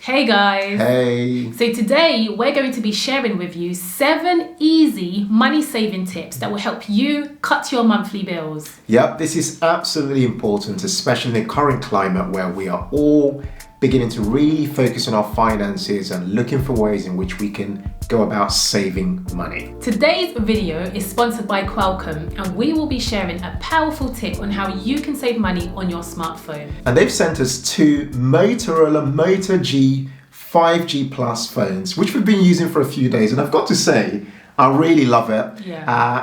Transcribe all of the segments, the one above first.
Hey guys! Hey! So today we're going to be sharing with you 7 easy money saving tips that will help you cut your monthly bills. Yep, this is absolutely important, especially in the current climate where we are all beginning to really focus on our finances and looking for ways in which we can go about saving money. Today's video is sponsored by Qualcomm, and we will be sharing a powerful tip on how you can save money on your smartphone. And they've sent us 2 Motorola Moto G 5G Plus phones, which we've been using for a few days. And I've got to say, I really love it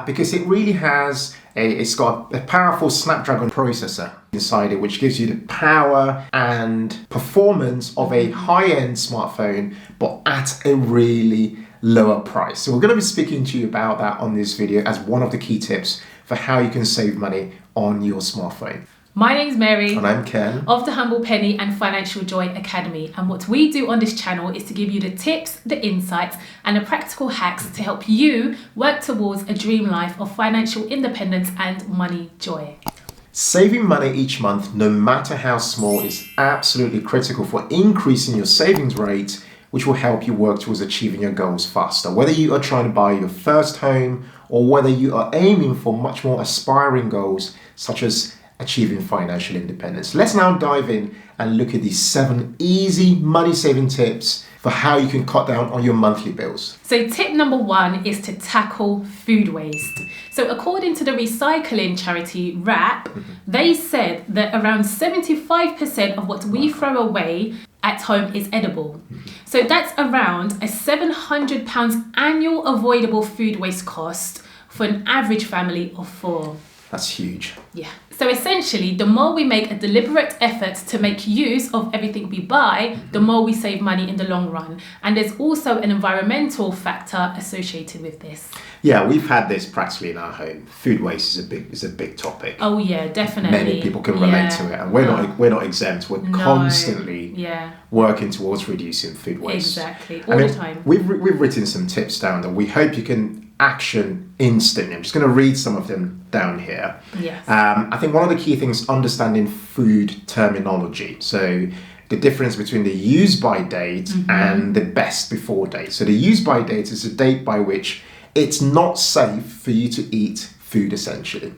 because it really has it's got a powerful Snapdragon processor inside it, which gives you the power and performance of a high-end smartphone, but at a really lower price. So we're going to be speaking to you about that on this video as one of the key tips for how you can save money on your smartphone. My name's Mary. And I'm Ken. Of the Humble Penny and Financial Joy Academy. And what we do on this channel is to give you the tips, the insights, and the practical hacks to help you work towards a dream life of financial independence and money joy. Saving money each month, no matter how small, is absolutely critical for increasing your savings rate, which will help you work towards achieving your goals faster. Whether you are trying to buy your first home or whether you are aiming for much more aspiring goals, such as achieving financial independence. Let's now dive in and look at these 7 easy money-saving tips for how you can cut down on your monthly bills. So tip number 1 is to tackle food waste. So according to the recycling charity WRAP, they said that around 75% of what we throw away at home is edible. So that's around a £700 annual avoidable food waste cost for an average family of 4. That's huge. Yeah. So essentially, the more we make a deliberate effort to make use of everything we buy, the more we save money in the long run. And there's also an environmental factor associated with this. Yeah, we've had this practically in our home. Food waste is a big topic. Oh yeah, definitely. Many people can relate to it, and we're not exempt. We're constantly working towards reducing food waste. Exactly, all the time. We've written some tips down that we hope you can action instantly. I'm just going to read some of them down here. Yes. I think one of the key things is understanding food terminology. So the difference between the use by date and the best before date. So the use by date is a date by which it's not safe for you to eat food, essentially.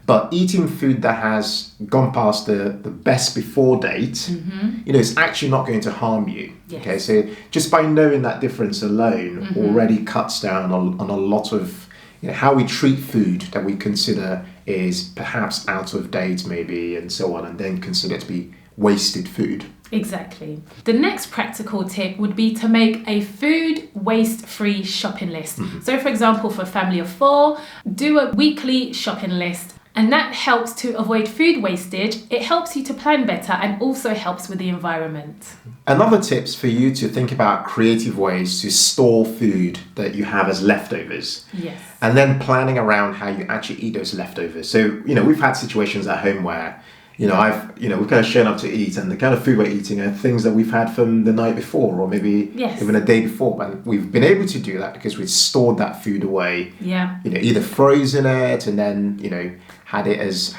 But eating food that has gone past the best before date, it's actually not going to harm you. Yes. Okay, so just by knowing that difference alone already cuts down on a lot of how we treat food that we consider is perhaps out of date maybe and so on, and then consider it to be wasted food. Exactly. The next practical tip would be to make a food waste-free shopping list. So for example, for a family of 4, do a weekly shopping list. And that helps to avoid food wastage. It helps you to plan better and also helps with the environment. Another tips for you to think about creative ways to store food that you have as leftovers. Yes. And then planning around how you actually eat those leftovers. So, we've had situations at home where, we've kind of shown up to eat, and the kind of food we're eating are things that we've had from the night before or maybe even a day before. And we've been able to do that because we've stored that food away. Yeah. Either frozen it and then, had it as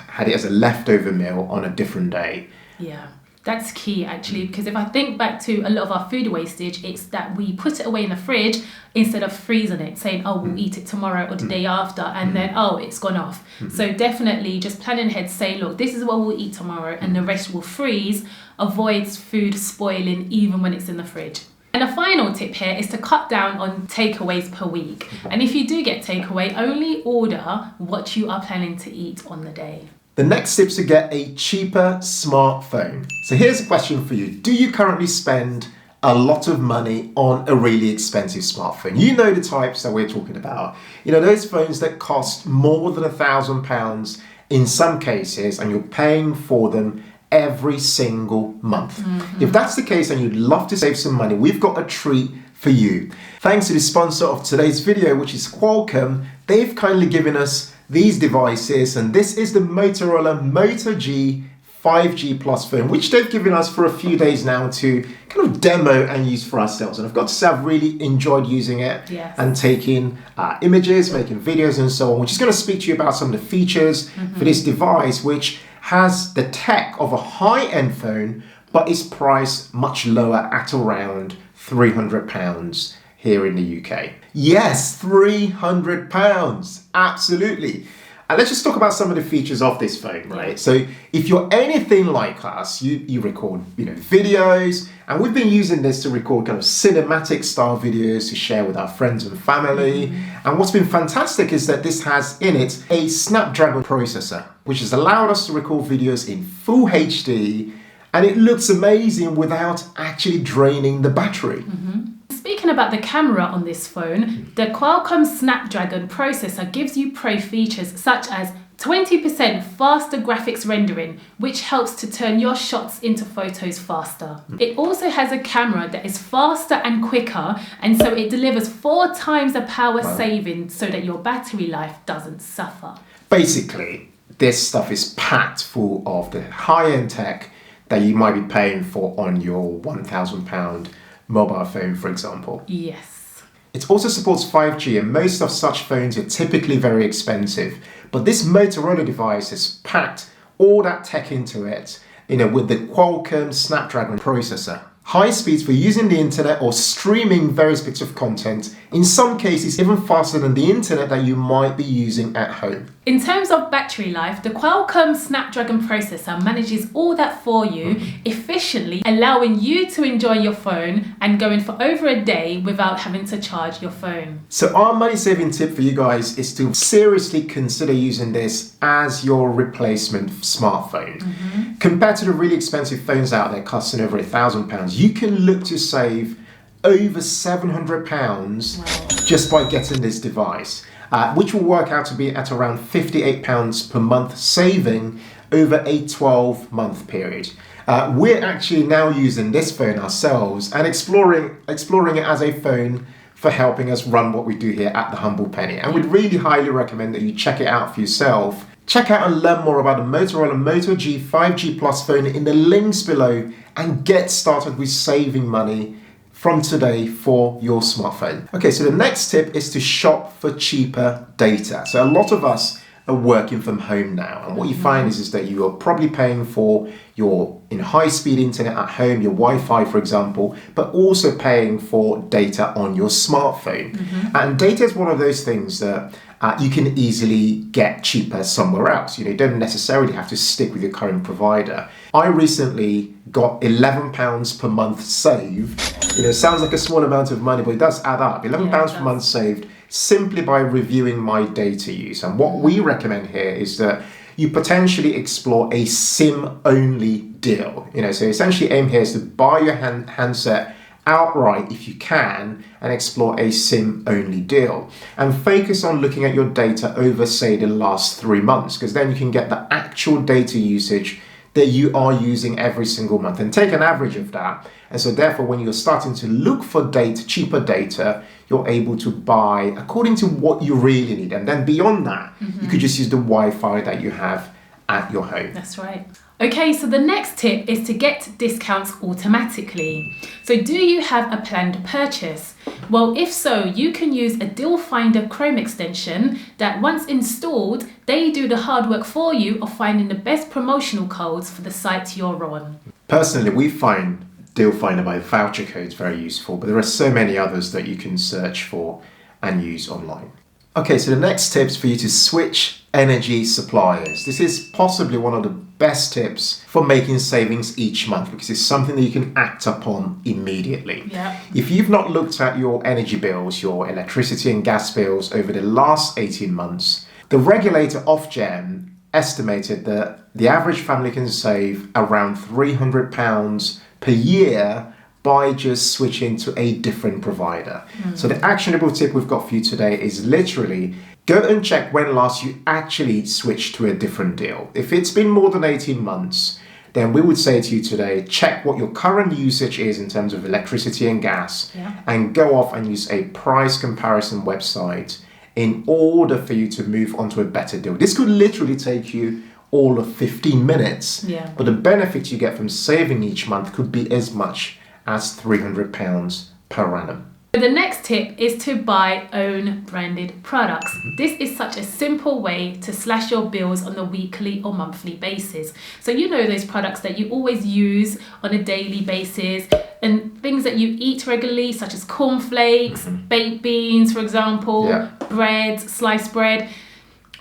a leftover meal on a different day. Yeah. That's key actually, because if I think back to a lot of our food wastage, it's that we put it away in the fridge instead of freezing it, saying, we'll eat it tomorrow or the day after, and then, it's gone off. So definitely just planning ahead, say, look, this is what we'll eat tomorrow, and the rest will freeze, avoids food spoiling even when it's in the fridge. And a final tip here is to cut down on takeaways per week. And if you do get takeaway, only order what you are planning to eat on the day. The next tip is to get a cheaper smartphone. So here's a question for you. Do you currently spend a lot of money on a really expensive smartphone? You know the types that we're talking about. Those phones that cost more than £1,000 in some cases, and you're paying for them every single month. If that's the case and you'd love to save some money, we've got a treat for you. Thanks to the sponsor of today's video, which is Qualcomm. They've kindly given us these devices, and this is the Motorola Moto G 5G Plus phone, which they've given us for a few days now to kind of demo and use for ourselves. And I've got to say, I've really enjoyed using it and taking images, making videos and so on, which is going to speak to you about some of the features for this device, which has the tech of a high-end phone, but it's priced much lower at around £300 here in the UK. Yes, £300, absolutely. And let's just talk about some of the features of this phone, right? Yeah. So if you're anything like us, you record, videos, and we've been using this to record kind of cinematic style videos to share with our friends and family. And what's been fantastic is that this has in it a Snapdragon processor, which has allowed us to record videos in full HD, and it looks amazing without actually draining the battery. Speaking about the camera on this phone, the Qualcomm Snapdragon processor gives you pro features such as 20% faster graphics rendering, which helps to turn your shots into photos faster. It also has a camera that is faster and quicker, and so it delivers 4 times the power saving so that your battery life doesn't suffer. Basically, this stuff is packed full of the high-end tech that you might be paying for on your £1,000 mobile phone, for example. Yes. It also supports 5G, and most of such phones are typically very expensive. But this Motorola device has packed all that tech into it, with the Qualcomm Snapdragon processor. High speeds for using the internet or streaming various bits of content, in some cases even faster than the internet that you might be using at home. In terms of battery life, the Qualcomm Snapdragon processor manages all that for you efficiently, allowing you to enjoy your phone and going for over a day without having to charge your phone. So our money-saving tip for you guys is to seriously consider using this as your replacement smartphone. Compared to the really expensive phones out there costing over £1,000, you can look to save over £700 just by getting this device. Which will work out to be at around £58 per month saving over a 12-month period. We're actually now using this phone ourselves and exploring it as a phone for helping us run what we do here at The Humble Penny. And we'd really highly recommend that you check it out for yourself. Check out and learn more about the Motorola Moto G 5G Plus phone in the links below and get started with saving money from today for your smartphone. Okay, so the next tip is to shop for cheaper data. So a lot of us are working from home now, and what you find is that you are probably paying for your high-speed internet at home, your Wi-Fi, for example, but also paying for data on your smartphone. And data is one of those things that you can easily get cheaper somewhere else. You don't necessarily have to stick with your current provider. I recently got £11 per month saved. It sounds like a small amount of money, but it does add up. £11 per month saved simply by reviewing my data use. And what we recommend here is that you potentially explore a SIM-only deal. So essentially aim here is to buy your handset outright if you can and explore a SIM-only deal. And focus on looking at your data over, say, the last 3 months, because then you can get the actual data usage that you are using every single month and take an average of that. And so therefore, when you're starting to look for cheaper data, you're able to buy according to what you really need. And then beyond that, you could just use the Wi-Fi that you have at your home. That's right. Okay, so the next tip is to get discounts automatically. So do you have a planned purchase? Well, if so, you can use a Deal Finder Chrome extension that once installed, they do the hard work for you of finding the best promotional codes for the site you're on. Personally, we find Deal Finder by voucher codes very useful, but there are so many others that you can search for and use online. Okay, so the next tip is for you to switch energy suppliers. This is possibly one of the best tips for making savings each month because it's something that you can act upon immediately. Yeah. If you've not looked at your energy bills, your electricity and gas bills over the last 18 months, the regulator Ofgem estimated that the average family can save around £300 per year by just switching to a different provider. So the actionable tip we've got for you today is literally go and check when last you actually switched to a different deal. If it's been more than 18 months, then we would say to you today, check what your current usage is in terms of electricity and gas, and go off and use a price comparison website in order for you to move on to a better deal. This could literally take you all of 15 minutes, but the benefit you get from saving each month could be as much as £300 per annum. The next tip is to buy own branded products. This is such a simple way to slash your bills on a weekly or monthly basis. So you know those products that you always use on a daily basis and things that you eat regularly, such as cornflakes, baked beans, for example, bread, sliced bread.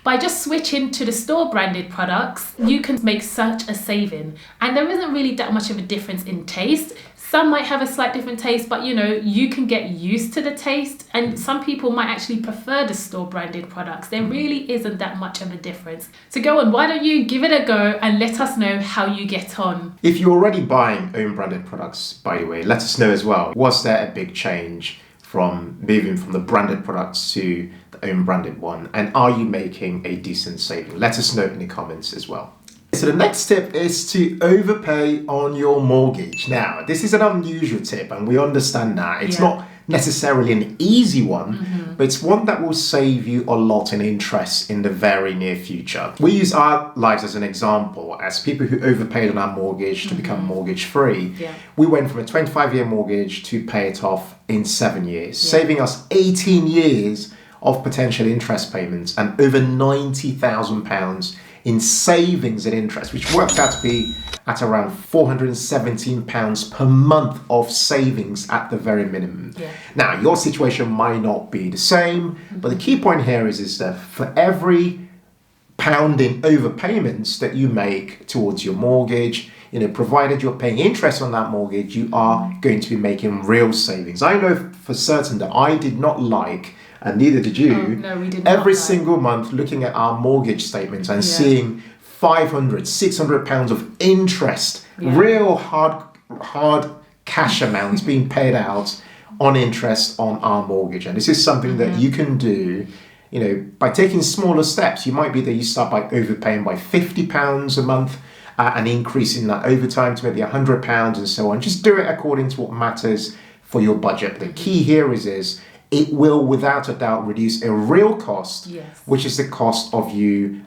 By just switching to the store branded products, you can make such a saving. And there isn't really that much of a difference in taste. Some might have a slight different taste, but you can get used to the taste. And some people might actually prefer the store branded products. There really isn't that much of a difference. So go on, why don't you give it a go and let us know how you get on. If you're already buying own branded products, by the way, let us know as well. Was there a big change from moving from the branded products to the own branded one? And are you making a decent saving? Let us know in the comments as well. So the next tip is to overpay on your mortgage. Now, this is an unusual tip and we understand that. It's not necessarily an easy one, but it's one that will save you a lot in interest in the very near future. We use our lives as an example, as people who overpaid on our mortgage to become mortgage free. We went from a 25-year mortgage to pay it off in 7 years, saving us 18 years of potential interest payments and over £90,000 in savings and interest, which worked out to be at around £417 per month of savings at the very minimum. Now, your situation might not be the same, but the key point here is that for every pound in overpayments that you make towards your mortgage, provided you're paying interest on that mortgage, you are going to be making real savings. I know for certain that I did not like, and neither did you, no, we did not, every single month looking at our mortgage statements and seeing £500-600 of interest, real hard cash amounts being paid out on interest on our mortgage. And this is something that you can do, by taking smaller steps. You might be that you start by overpaying by £50 a month and increasing that over time to maybe £100 and so on. Just do it according to what matters for your budget. But the key here is it will without a doubt reduce a real cost, which is the cost of you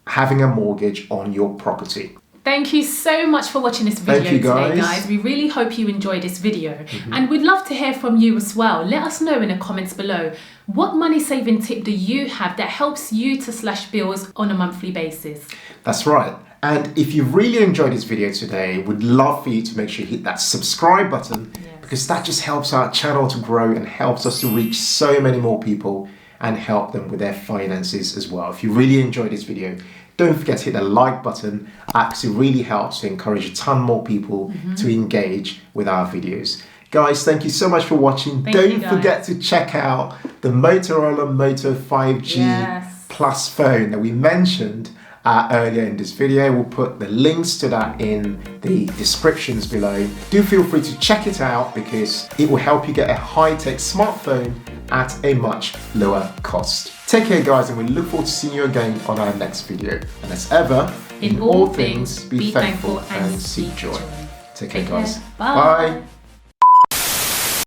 having a mortgage on your property. Thank you so much for watching this video today, guys. We really hope you enjoyed this video. And we'd love to hear from you as well. Let us know in the comments below. What money saving tip do you have that helps you to slash bills on a monthly basis? That's right. And if you really enjoyed this video today, we'd love for you to make sure you hit that subscribe button, because that just helps our channel to grow and helps us to reach so many more people and help them with their finances as well. If you really enjoyed this video, don't forget to hit the like button, because it really helps to encourage a ton more people to engage with our videos. Guys, thank you so much for watching. Don't forget to check out the Motorola Moto 5G Plus phone that we mentioned earlier in this video. We'll put the links to that in the descriptions below. Do feel free to check it out because it will help you get a high-tech smartphone at a much lower cost. Take care, guys, and we look forward to seeing you again on our next video. And as ever, in all things, be thankful and seek joy. Take care, guys. Bye.